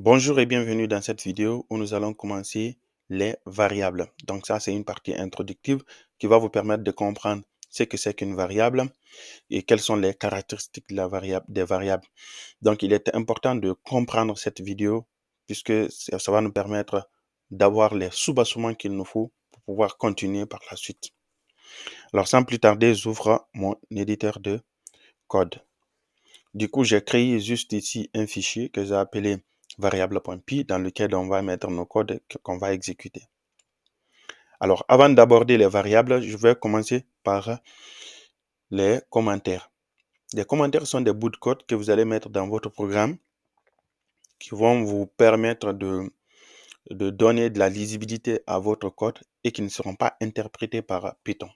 Bonjour et bienvenue dans cette vidéo où nous allons commencer les variables. Donc ça, c'est une partie introductive qui va vous permettre de comprendre ce que c'est qu'une variable et quelles sont les caractéristiques de la variable, des variables. Donc il est important de comprendre cette vidéo puisque ça va nous permettre d'avoir les sous-bassements qu'il nous faut pour pouvoir continuer par la suite. Alors sans plus tarder, j'ouvre mon éditeur de code. Du coup, j'ai créé juste ici un fichier que j'ai appelé variable.py dans lequel on va mettre nos codes qu'on va exécuter. Alors, avant d'aborder les variables, je vais commencer par les commentaires. Les commentaires sont des bouts de code que vous allez mettre dans votre programme qui vont vous permettre de donner de la lisibilité à votre code et qui ne seront pas interprétés par Python.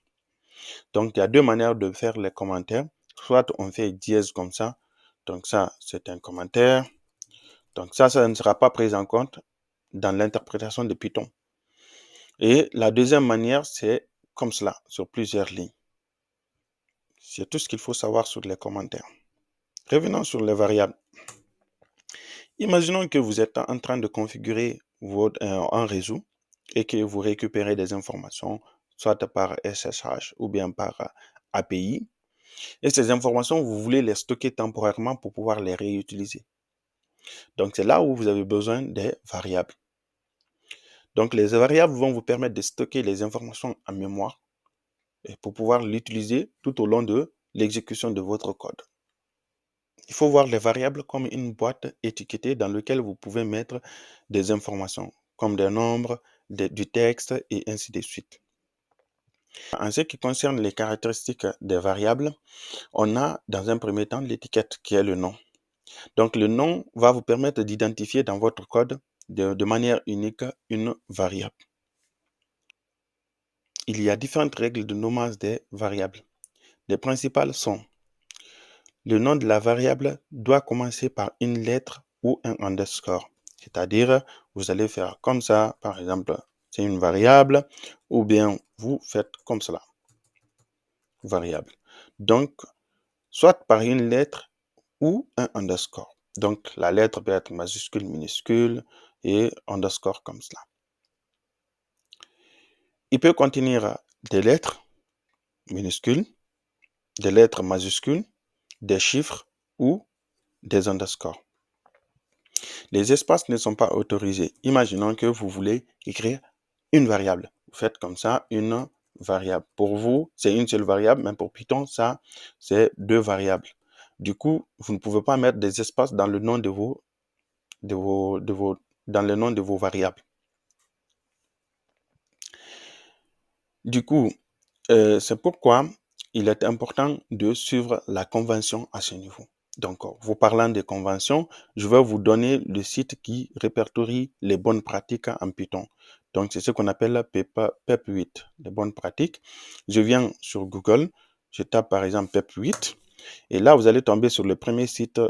Donc, il y a deux manières de faire les commentaires. Soit on fait dièse comme ça. Donc ça, c'est un commentaire. Donc ça ne sera pas pris en compte dans l'interprétation de Python. Et la deuxième manière, c'est comme cela, sur plusieurs lignes. C'est tout ce qu'il faut savoir sur les commentaires. Revenons sur les variables. Imaginons que vous êtes en train de configurer un réseau et que vous récupérez des informations, soit par SSH ou bien par API. Et ces informations, vous voulez les stocker temporairement pour pouvoir les réutiliser. Donc, c'est là où vous avez besoin des variables. Donc, les variables vont vous permettre de stocker les informations en mémoire et pour pouvoir l'utiliser tout au long de l'exécution de votre code. Il faut voir les variables comme une boîte étiquetée dans laquelle vous pouvez mettre des informations, comme des nombres, du texte et ainsi de suite. En ce qui concerne les caractéristiques des variables, on a dans un premier temps l'étiquette qui est le nom. Donc, le nom va vous permettre d'identifier dans votre code de manière unique une variable. Il y a différentes règles de nommage des variables. Les principales sont: le nom de la variable doit commencer par une lettre ou un underscore. C'est-à-dire, vous allez faire comme ça, par exemple, c'est une variable, ou bien vous faites comme cela, variable. Donc, soit par une lettre ou un underscore. Donc, la lettre peut être majuscule, minuscule et underscore comme cela. Il peut contenir des lettres minuscules, des lettres majuscules, des chiffres ou des underscores. Les espaces ne sont pas autorisés. Imaginons que vous voulez écrire une variable. Vous faites comme ça une variable. Pour vous, c'est une seule variable, mais pour Python, ça, c'est deux variables. Du coup, vous ne pouvez pas mettre des espaces dans le nom dans le nom de vos variables. Du coup, c'est pourquoi il est important de suivre la convention à ce niveau. Donc, vous parlant de conventions, je vais vous donner le site qui répertorie les bonnes pratiques en Python. Donc, c'est ce qu'on appelle PEP8, les bonnes pratiques. Je viens sur Google, je tape par exemple PEP8, et là, vous allez tomber sur le premier site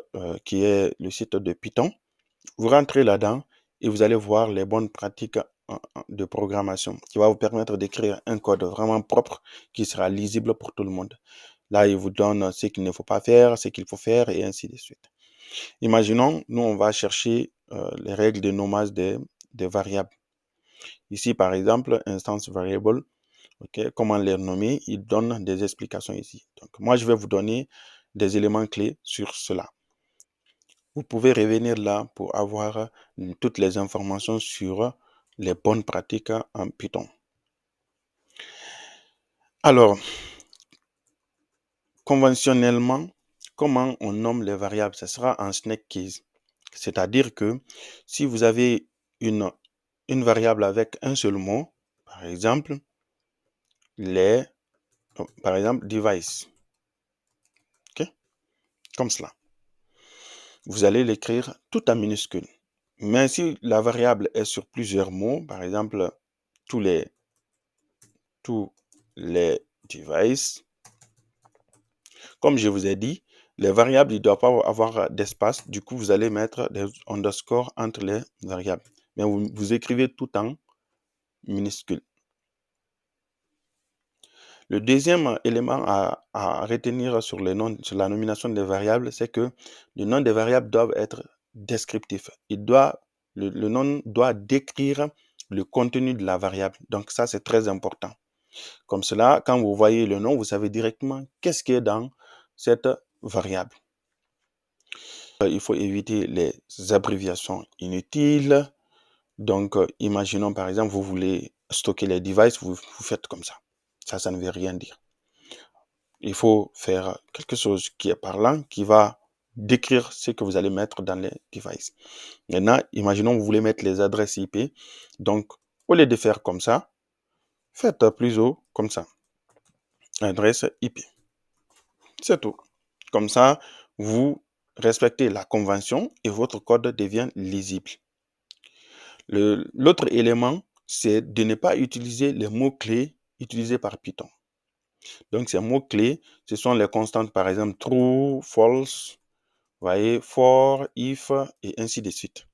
qui est le site de Python. Vous rentrez là-dedans et vous allez voir les bonnes pratiques de programmation qui va vous permettre d'écrire un code vraiment propre qui sera lisible pour tout le monde. Là, il vous donne ce qu'il ne faut pas faire, ce qu'il faut faire et ainsi de suite. Imaginons, nous, on va chercher les règles de nommage des variables. Ici, par exemple, instance variable, comment les nommer, il donne des explications ici. Donc, moi, je vais vous donner des éléments clés sur cela. Vous pouvez revenir là pour avoir toutes les informations sur les bonnes pratiques en Python. Alors, conventionnellement, comment on nomme les variables? Ce sera en snake case. C'est-à-dire que si vous avez une variable avec un seul mot, par exemple, device, comme cela. Vous allez l'écrire tout en minuscule. Mais si la variable est sur plusieurs mots, par exemple, tous les devices, comme je vous ai dit, les variables, il ne doit pas avoir d'espace. Du coup, vous allez mettre des underscores entre les variables. Mais vous écrivez tout en minuscule. Le deuxième élément à retenir sur la nomination des variables, c'est que le nom des variables doit être descriptif. Il doit Le nom doit décrire le contenu de la variable. Donc ça, c'est très important. Comme cela, quand vous voyez le nom, vous savez directement qu'est-ce qui est dans cette variable. Il faut éviter les abréviations inutiles. Donc, imaginons par exemple, vous voulez stocker les devices, vous faites comme ça. Ça ne veut rien dire. Il faut faire quelque chose qui est parlant, qui va décrire ce que vous allez mettre dans les devices. Maintenant, imaginons vous voulez mettre les adresses IP. Donc, au lieu de faire comme ça, faites plus haut comme ça. Adresse IP. C'est tout. Comme ça, vous respectez la convention et votre code devient lisible. L'autre élément, c'est de ne pas utiliser les mots-clés utilisés par Python. Donc, ces mots-clés, ce sont les constantes, par exemple, true, false, voyez, for, if, et ainsi de suite.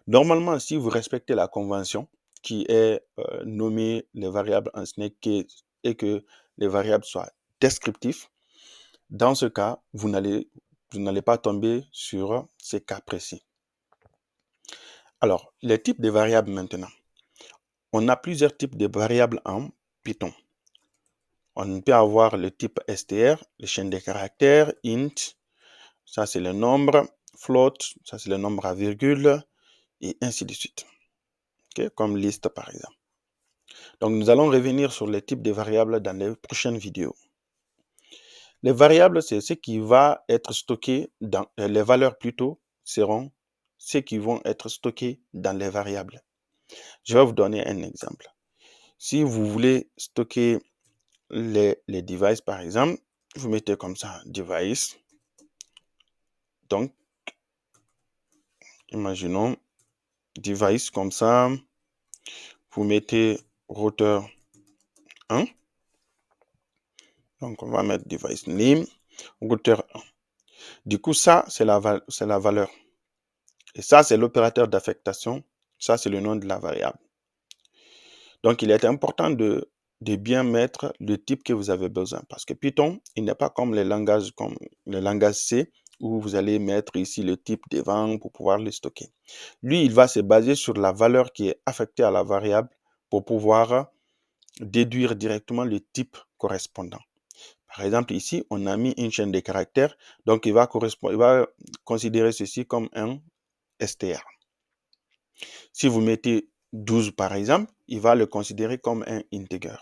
Normalement, si vous respectez la convention qui est nommer les variables en snake case et que les variables soient descriptives, dans ce cas, vous n'allez pas tomber sur ces cas précis. Alors, les types de variables maintenant. On a plusieurs types de variables en Python. On peut avoir le type str, le chaîne de caractères, int, ça c'est le nombre, float, ça c'est le nombre à virgule, et ainsi de suite. Okay? Comme liste par exemple. Donc nous allons revenir sur les types de variables dans les prochaines vidéos. Les variables, c'est ce qui va être stocké dans les valeurs plutôt seront ceux qui vont être stockés dans les variables. Je vais vous donner un exemple. Si vous voulez stocker les devices, par exemple, vous mettez comme ça, device. Donc, imaginons, device comme ça. Vous mettez routeur 1. Donc, on va mettre device name, routeur 1. Du coup, ça, c'est la valeur. Et ça, c'est l'opérateur d'affectation. Ça, c'est le nom de la variable. Donc, il est important de bien mettre le type que vous avez besoin. Parce que Python, il n'est pas comme le langage C, où vous allez mettre ici le type devant pour pouvoir le stocker. Lui, il va se baser sur la valeur qui est affectée à la variable pour pouvoir déduire directement le type correspondant. Par exemple, ici, on a mis une chaîne de caractères, donc il va considérer ceci comme un str. Si vous mettez 12 par exemple, il va le considérer comme un integer.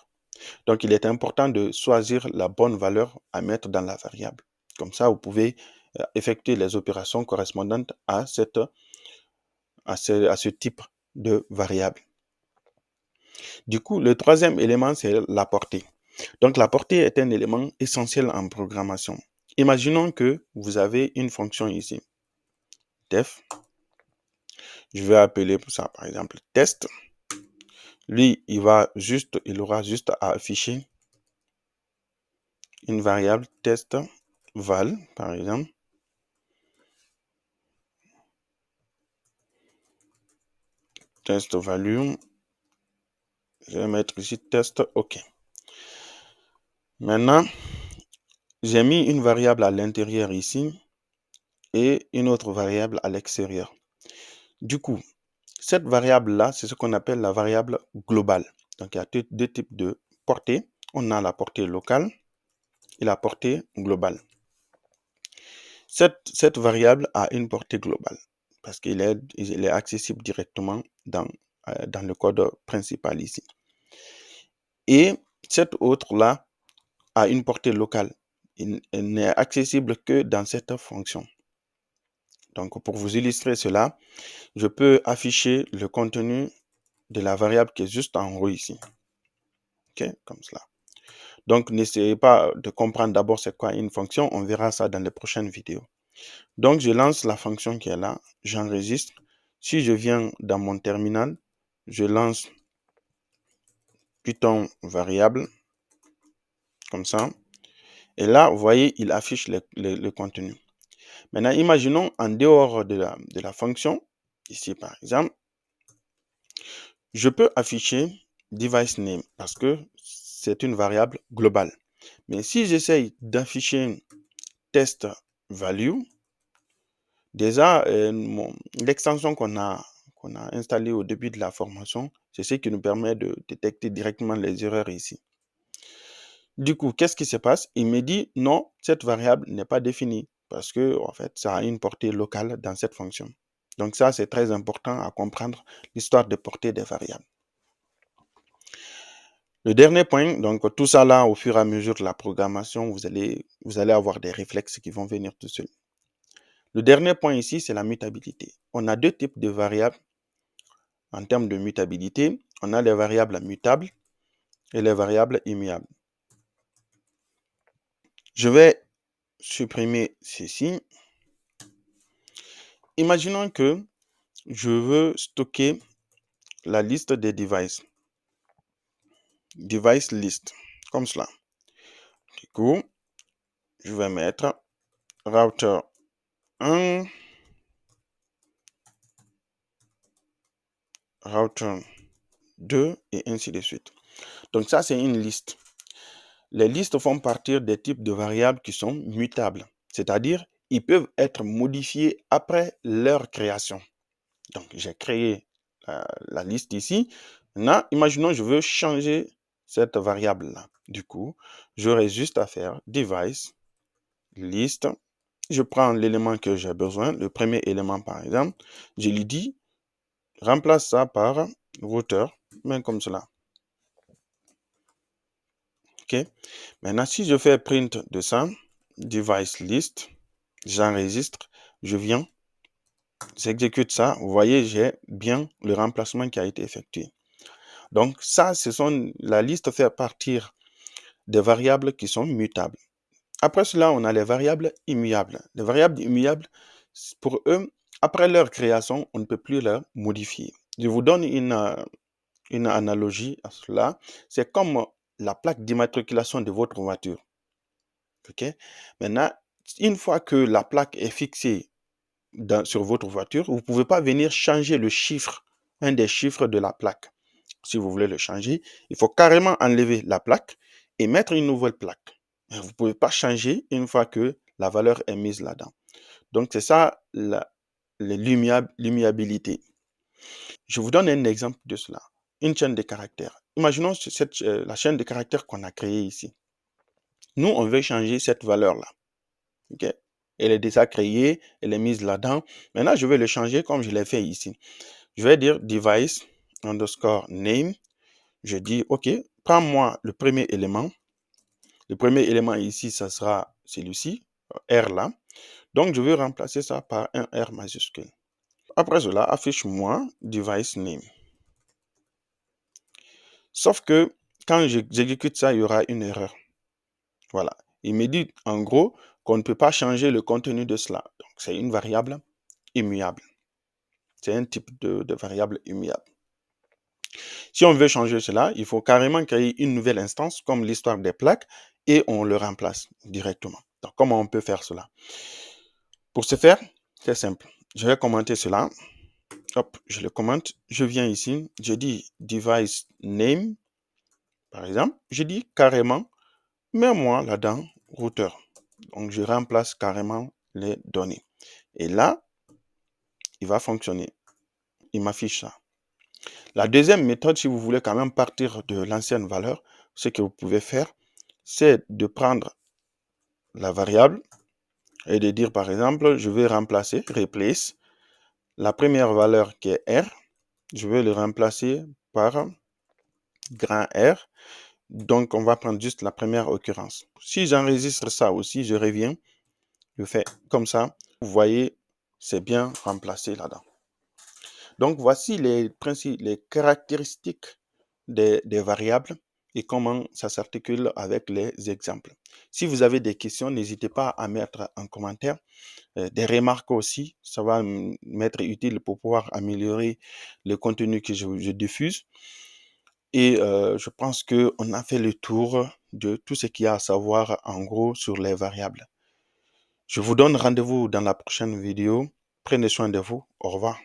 Donc, il est important de choisir la bonne valeur à mettre dans la variable. Comme ça, vous pouvez effectuer les opérations correspondantes à ce type de variable. Du coup, le troisième élément, c'est la portée. Donc, la portée est un élément essentiel en programmation. Imaginons que vous avez une fonction ici, def. Je vais appeler ça, par exemple, test. Lui, il aura juste à afficher une variable test val, par exemple. Test value. Je vais mettre ici test OK. Maintenant, j'ai mis une variable à l'intérieur ici et une autre variable à l'extérieur. Du coup, cette variable-là, c'est ce qu'on appelle la variable globale. Donc, il y a deux types de portée. On a la portée locale et la portée globale. Cette variable a une portée globale parce qu'il est accessible directement dans le code principal ici. Et cette autre-là a une portée locale. Il n'est accessible que dans cette fonction. Donc, pour vous illustrer cela, je peux afficher le contenu de la variable qui est juste en haut ici. OK, comme cela. Donc, n'essayez pas de comprendre d'abord c'est quoi une fonction. On verra ça dans les prochaines vidéos. Donc, je lance la fonction qui est là. J'enregistre. Si je viens dans mon terminal, je lance Python variable, comme ça. Et là, vous voyez, il affiche le contenu. Maintenant, imaginons en dehors de la fonction, ici par exemple, je peux afficher device name parce que c'est une variable globale. Mais si j'essaye d'afficher test value, déjà, l'extension qu'on a qu'on a installé au début de la formation. C'est ce qui nous permet de détecter directement les erreurs ici. Du coup, qu'est-ce qui se passe? Il me dit non, cette variable n'est pas définie parce que, en fait, ça a une portée locale dans cette fonction. Donc ça, c'est très important à comprendre l'histoire de portée des variables. Le dernier point, donc tout ça là, au fur et à mesure de la programmation, vous allez avoir des réflexes qui vont venir tout seuls. Le dernier point ici, c'est la mutabilité. On a deux types de variables en termes de mutabilité. On a les variables mutables et les variables immuables. Je vais supprimer ceci. Imaginons que je veux stocker la liste des devices. Device list, comme cela. Du coup, je vais mettre router 1, router 2 et ainsi de suite. Donc ça, c'est une liste. Les listes font partir des types de variables qui sont mutables, c'est-à-dire ils peuvent être modifiés après leur création. Donc j'ai créé la liste ici. Maintenant, imaginons je veux changer cette variable-là. Du coup, j'aurai juste à faire device, list. Je prends l'élément que j'ai besoin, le premier élément par exemple. Je lui dis, remplace ça par router, même comme cela. OK. Maintenant, si je fais print de ça, device list, j'enregistre, je viens, j'exécute ça. Vous voyez, j'ai bien le remplacement qui a été effectué. Donc, ça, la liste fait partir des variables qui sont mutables. Après cela, on a les variables immuables. Les variables immuables, pour eux, après leur création, on ne peut plus les modifier. Je vous donne une analogie à cela. C'est comme la plaque d'immatriculation de votre voiture. OK? Maintenant, une fois que la plaque est fixée sur votre voiture, vous ne pouvez pas venir changer le chiffre, un des chiffres de la plaque. Si vous voulez le changer, il faut carrément enlever la plaque et mettre une nouvelle plaque. Vous ne pouvez pas changer une fois que la valeur est mise là-dedans. Donc, c'est ça l'immuabilité. Je vous donne un exemple de cela. Une chaîne de caractères. Imaginons la chaîne de caractères qu'on a créée ici. Nous, on veut changer cette valeur-là. OK? Elle est déjà créée, elle est mise là-dedans. Maintenant, je vais le changer comme je l'ai fait ici. Je vais dire device underscore name. Je dis, OK, prends-moi le premier élément. Le premier élément ici, ça sera celui-ci, R là. Donc, je vais remplacer ça par un R majuscule. Après cela, affiche-moi device name. Sauf que quand j'exécute ça, il y aura une erreur. Voilà. Il me dit en gros qu'on ne peut pas changer le contenu de cela. Donc, c'est une variable immuable. C'est un type de variable immuable. Si on veut changer cela, il faut carrément créer une nouvelle instance comme l'histoire des plaques et on le remplace directement. Donc, comment on peut faire cela? Pour ce faire, c'est simple. Je vais commenter cela. Hop, je le commente. Je viens ici. Je dis device name, par exemple. Je dis carrément, mets-moi là-dedans routeur. Donc, je remplace carrément les données. Et là, il va fonctionner. Il m'affiche ça. La deuxième méthode, si vous voulez quand même partir de l'ancienne valeur, ce que vous pouvez faire, c'est de prendre la variable et de dire par exemple, je vais remplacer, replace, la première valeur qui est R, je vais le remplacer par grand R. Donc, on va prendre juste la première occurrence. Si j'enregistre ça aussi, je reviens, je fais comme ça. Vous voyez, c'est bien remplacé là-dedans. Donc, voici les caractéristiques des variables et comment ça s'articule avec les exemples. Si vous avez des questions, n'hésitez pas à mettre en commentaire. Des remarques aussi, ça va m'être utile pour pouvoir améliorer le contenu que je diffuse. Et je pense qu'on a fait le tour de tout ce qu'il y a à savoir en gros sur les variables. Je vous donne rendez-vous dans la prochaine vidéo. Prenez soin de vous. Au revoir.